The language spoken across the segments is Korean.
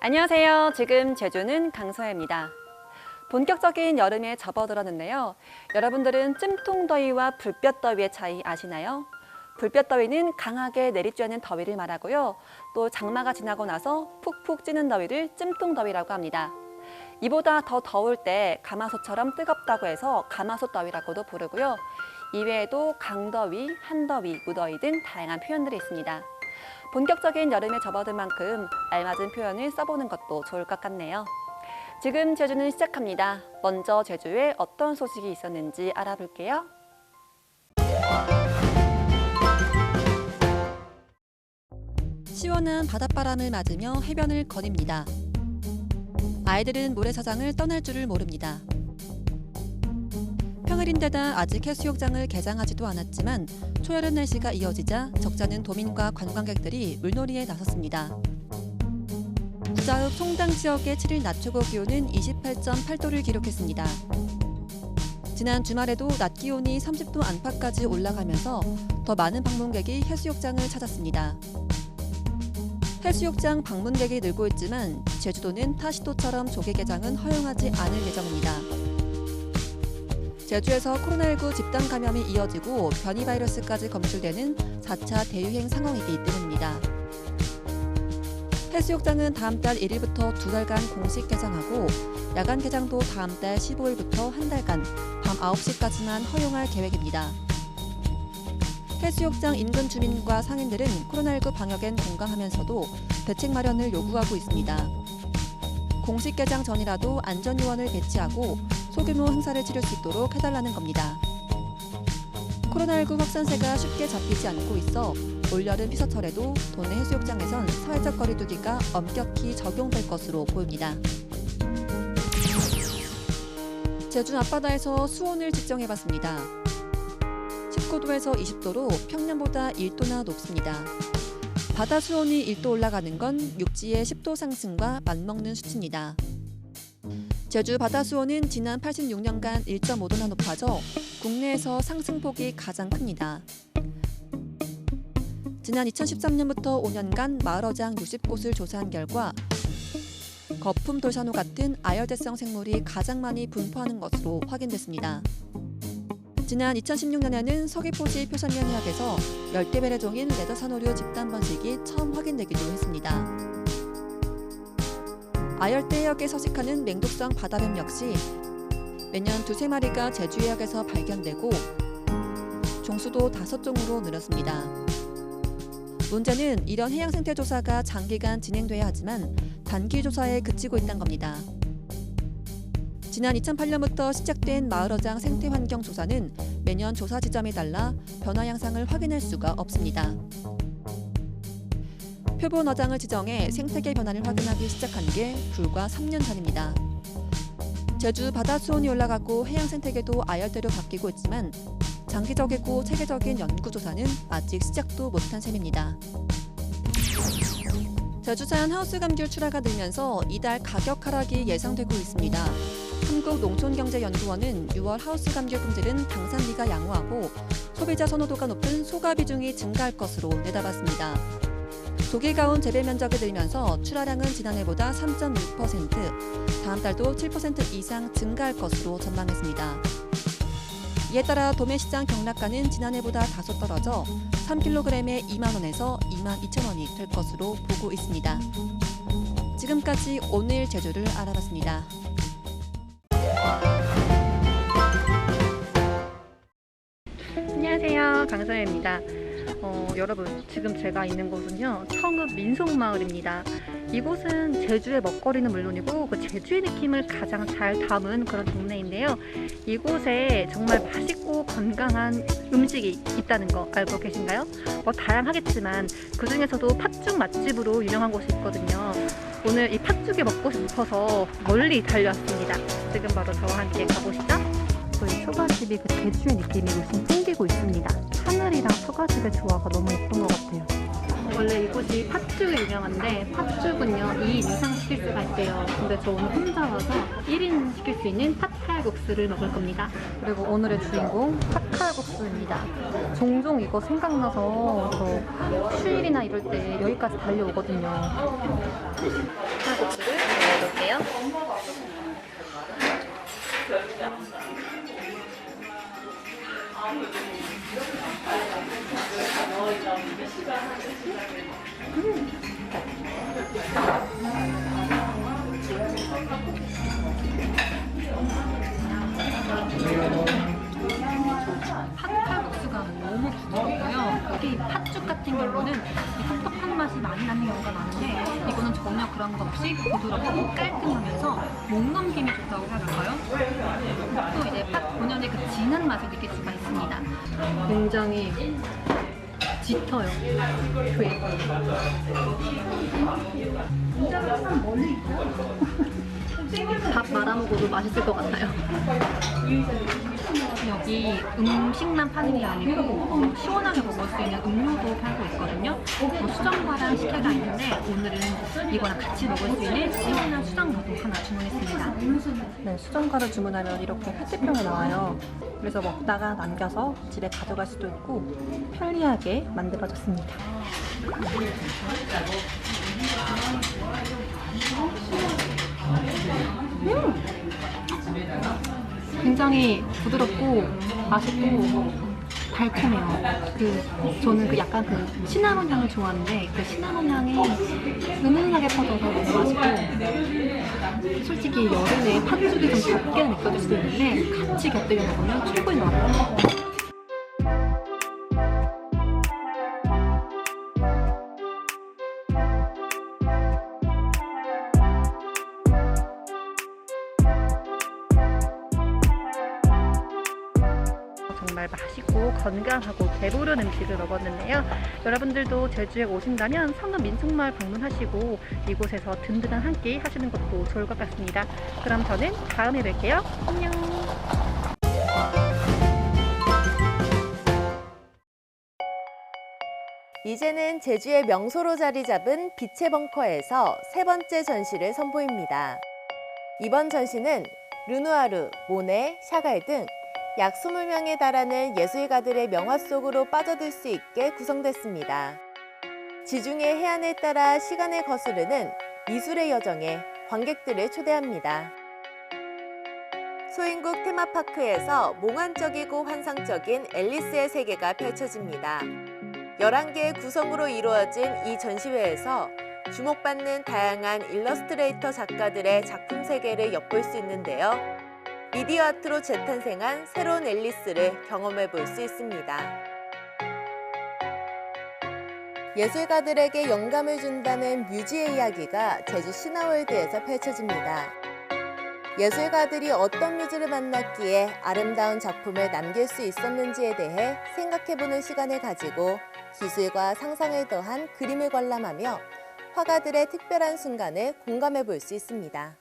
안녕하세요. 지금 제주는 강서혜입니다. 본격적인 여름에 접어들었는데요. 여러분들은 찜통더위와 불볕더위의 차이 아시나요? 불볕더위는 강하게 내리쬐는 더위를 말하고요. 또 장마가 지나고 나서 푹푹 찌는 더위를 찜통더위라고 합니다. 이보다 더 더울 때 가마솥처럼 뜨겁다고 해서 가마솥더위라고도 부르고요. 이외에도 강더위, 한더위, 무더위 등 다양한 표현들이 있습니다. 본격적인 여름에 접어들 만큼 알맞은 표현을 써보는 것도 좋을 것 같네요. 지금 제주는 시작합니다. 먼저 제주에 어떤 소식이 있었는지 알아볼게요. 시원한 바닷바람을 맞으며 해변을 거닙니다. 아이들은 모래사장을 떠날 줄을 모릅니다. 평일인데다 아직 해수욕장을 개장하지도 않았지만 초여름 날씨가 이어지자 적잖은 도민과 관광객들이 물놀이에 나섰습니다. 구자읍 송당 지역의 7일 낮 최고 기온은 28.8도를 기록했습니다. 지난 주말에도 낮 기온이 30도 안팎까지 올라가면서 더 많은 방문객이 해수욕장을 찾았습니다. 해수욕장 방문객이 늘고 있지만 제주도는 타시도처럼 조개 개장은 허용하지 않을 예정입니다. 제주에서 코로나19 집단 감염이 이어지고 변이 바이러스까지 검출되는 4차 대유행 상황이기 때문입니다. 해수욕장은 다음 달 1일부터 2달간 공식 개장하고 야간 개장도 다음 달 15일부터 한 달간 밤 9시까지만 허용할 계획입니다. 해수욕장 인근 주민과 상인들은 코로나19 방역엔 공감하면서도 대책 마련을 요구하고 있습니다. 공식 개장 전이라도 안전요원을 배치하고 소규모 행사를 치를 수 있도록 해달라는 겁니다. 코로나19 확산세가 쉽게 잡히지 않고 있어 올여름 휴서철에도 도내 해수욕장에선 사회적 거리 두기가 엄격히 적용될 것으로 보입니다. 제주 앞바다에서 수온을 측정해봤습니다. 19도에서 20도로 평년보다 1도나 높습니다. 바다 수온이 1도 올라가는 건 육지의 10도 상승과 맞먹는 수치입니다. 제주 바다 수온은 지난 86년간 1.5도나 높아져 국내에서 상승폭이 가장 큽니다. 지난 2013년부터 5년간 마을어장 60곳을 조사한 결과 거품 돌산호 같은 아열대성 생물이 가장 많이 분포하는 것으로 확인됐습니다. 지난 2016년에는 서귀포시 표선면해역에서 열대배래종인 레더산호류 집단 번식이 처음 확인되기도 했습니다. 아열대 해역에 서식하는 맹독성 바다뱀 역시 매년 2~3마리가 제주 해역에서 발견되고 종수도 5종으로 늘었습니다. 문제는 이런 해양 생태 조사가 장기간 진행돼야 하지만 단기 조사에 그치고 있다는 겁니다. 지난 2008년부터 시작된 마을어장 생태환경 조사는 매년 조사 지점이 달라 변화 양상을 확인할 수가 없습니다. 표본 어장을 지정해 생태계 변화를 확인하기 시작한 게 불과 3년 전입니다. 제주 바다 수온이 올라가고 해양 생태계도 아열대로 바뀌고 있지만 장기적이고 체계적인 연구조사는 아직 시작도 못한 셈입니다. 제주산 하우스 감귤 출하가 늘면서 이달 가격 하락이 예상되고 있습니다. 한국농촌경제연구원은 6월 하우스 감귤 품질은 당산비가 양호하고 소비자 선호도가 높은 소가 비중이 증가할 것으로 내다봤습니다. 독일가온 재배 면적이 늘면서 출하량은 지난해보다 3.6%, 다음 달도 7% 이상 증가할 것으로 전망했습니다. 이에 따라 도매시장 경락가는 지난해보다 다소 떨어져 3kg에 2만 원에서 2만 2천 원이 될 것으로 보고 있습니다. 지금까지 오늘 제주를 알아봤습니다. 안녕하세요. 강서혜입니다. 여러분, 지금 제가 있는 곳은요, 청읍 민속마을입니다. 이곳은 제주의 먹거리는 물론이고 그 제주의 느낌을 가장 잘 담은 그런 동네인데요. 이곳에 정말 맛있고 건강한 음식이 있다는 거 알고 계신가요? 다양하겠지만 그 중에서도 팥죽 맛집으로 유명한 곳이 있거든요. 오늘 이 팥죽이 먹고 싶어서 멀리 달려왔습니다. 지금 바로 저와 함께 가보시죠. 저희 초가집이 그 제주의 느낌이 훨씬 생기고 있습니다. 하늘이랑 초가집의 조화가 너무 예쁜 것 같아요. 원래 이곳이 팥죽이 유명한데 팥죽은요 2인 이상 시킬 수가 있대요. 근데 저 오늘 혼자 와서 1인 시킬 수 있는 팥칼국수를 먹을 겁니다. 그리고 오늘의 주인공 팥칼국수입니다. 종종 이거 생각나서 저 휴일이나 이럴 때 여기까지 달려오거든요. 팥칼국수 팥칼국수가 너무 부드럽고요. 여기 팥죽 같은 경우는 이 텁텁한 맛이 많이 나는 경우가 많은데 이거는 전혀 그런 거 없이 부드럽고 깔끔하면서 목 넘김이 좋다고 해야 할까요? 또 이제 팥 본연의 그 진한 맛을 느낄 수가 있습니다. 굉장히 짙어요. 밥 말아 먹어도 맛있을 것 같아요. 여기 음식만 파는 게 아니고 시원하게 먹을 수 있는 음료도 팔고 있거든요. 수정과랑 식혜가 있는데 오늘은 이거랑 같이 먹을 수 있는 시원한 수정과도 하나 주문했습니다. 네, 수정과를 주문하면 이렇게 페트병에 나와요. 그래서 먹다가 남겨서 집에 가져갈 수도 있고 편리하게 만들어졌습니다. 굉장히 부드럽고 맛있고 달콤해요. 저는 약간 시나몬 향을 좋아하는데 그 시나몬 향이 은은하게 퍼져서 너무 맛있고, 솔직히 여름에 팥죽이 좀 덥게 느껴질 수도 있는데 같이 곁들여 먹으면 최고인 것 같아요. 정말 맛있고 건강하고 배부른 음식을 먹었는데요. 여러분들도 제주에 오신다면 성읍 민속마을 방문하시고 이곳에서 든든한 한 끼 하시는 것도 좋을 것 같습니다. 그럼 저는 다음에 뵐게요. 안녕. 이제는 제주의 명소로 자리 잡은 빛의 벙커에서 세 번째 전시를 선보입니다. 이번 전시는 르누아르, 모네, 샤갈 등 약 20명에 달하는 예술가들의 명화 속으로 빠져들 수 있게 구성됐습니다. 지중해 해안을 따라 시간을 거스르는 미술의 여정에 관객들을 초대합니다. 소인국 테마파크에서 몽환적이고 환상적인 앨리스의 세계가 펼쳐집니다. 11개의 구성으로 이루어진 이 전시회에서 주목받는 다양한 일러스트레이터 작가들의 작품 세계를 엿볼 수 있는데요. 미디어 아트로 재탄생한 새로운 앨리스를 경험해 볼 수 있습니다. 예술가들에게 영감을 준다는 뮤지의 이야기가 제주 신화월드에서 펼쳐집니다. 예술가들이 어떤 뮤즈를 만났기에 아름다운 작품을 남길 수 있었는지에 대해 생각해보는 시간을 가지고 기술과 상상을 더한 그림을 관람하며 화가들의 특별한 순간을 공감해 볼 수 있습니다.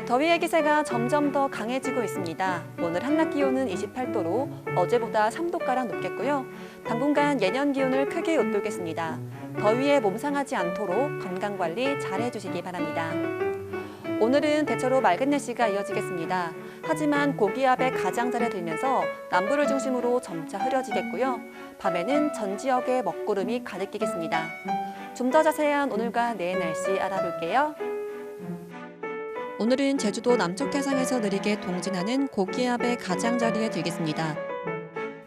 더위의 기세가 점점 더 강해지고 있습니다. 오늘 한낮 기온은 28도로 어제보다 3도가량 높겠고요. 당분간 예년 기온을 크게 웃돌겠습니다. 더위에 몸 상하지 않도록 건강관리 잘 해주시기 바랍니다. 오늘은 대체로 맑은 날씨가 이어지겠습니다. 하지만 고기압의 가장자리에 들면서 남부를 중심으로 점차 흐려지겠고요. 밤에는 전 지역에 먹구름이 가득 끼겠습니다. 좀 더 자세한 오늘과 내일 날씨 알아볼게요. 오늘은 제주도 남쪽 해상에서 느리게 동진하는 고기압의 가장자리에 들겠습니다.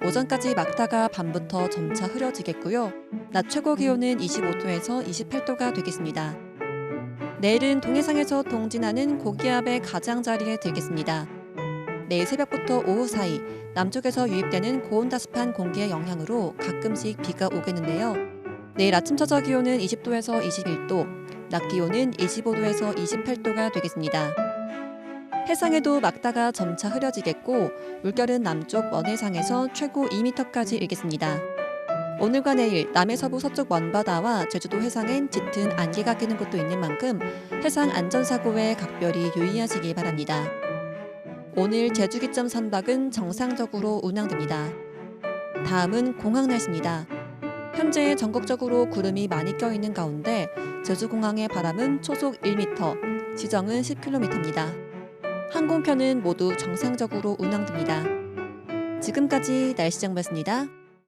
오전까지 막다가 밤부터 점차 흐려지겠고요. 낮 최고 기온은 25도에서 28도가 되겠습니다. 내일은 동해상에서 동진하는 고기압의 가장자리에 들겠습니다. 내일 새벽부터 오후 사이 남쪽에서 유입되는 고온다습한 공기의 영향으로 가끔씩 비가 오겠는데요. 내일 아침 최저 기온은 20도에서 21도, 낮 기온은 25도에서 28도가 되겠습니다. 해상에도 막다가 점차 흐려지겠고 물결은 남쪽 먼해상에서 최고 2m까지 일겠습니다. 오늘과 내일 남해서부 서쪽 먼바다와 제주도 해상엔 짙은 안개가 끼는 곳도 있는 만큼 해상 안전사고에 각별히 유의하시기 바랍니다. 오늘 제주기점 선박은 정상적으로 운항됩니다. 다음은 공항 날씨입니다. 현재 전국적으로 구름이 많이 껴있는 가운데 제주공항의 바람은 초속 1m, 지정은 10km입니다. 항공편은 모두 정상적으로 운항됩니다. 지금까지 날씨 정보였습니다.